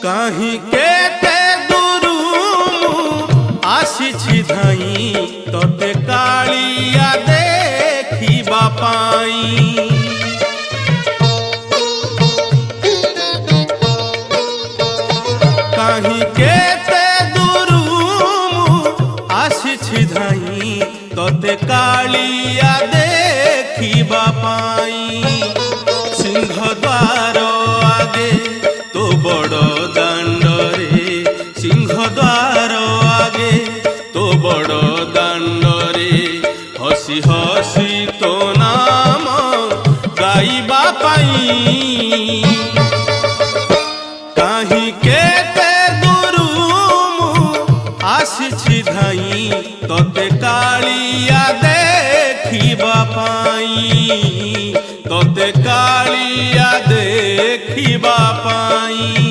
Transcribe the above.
कहीं केते दूरू आसिछि धाई तोते कालिया देखिबा पाई। कहीं केते दूरू आसिछि धाई तोते कालिया देखिबा पाई। सिंहद्वार आगे तो बड़ दांडरे, सिंहद्वार आगे तो बड़ दांडरे हसी हसी तो नाम गाइबा पाई। कहीं केते दूरू आसिछि धाई तोते कालिया देखिबा पाई, तोते कालिया देखिबा पाई।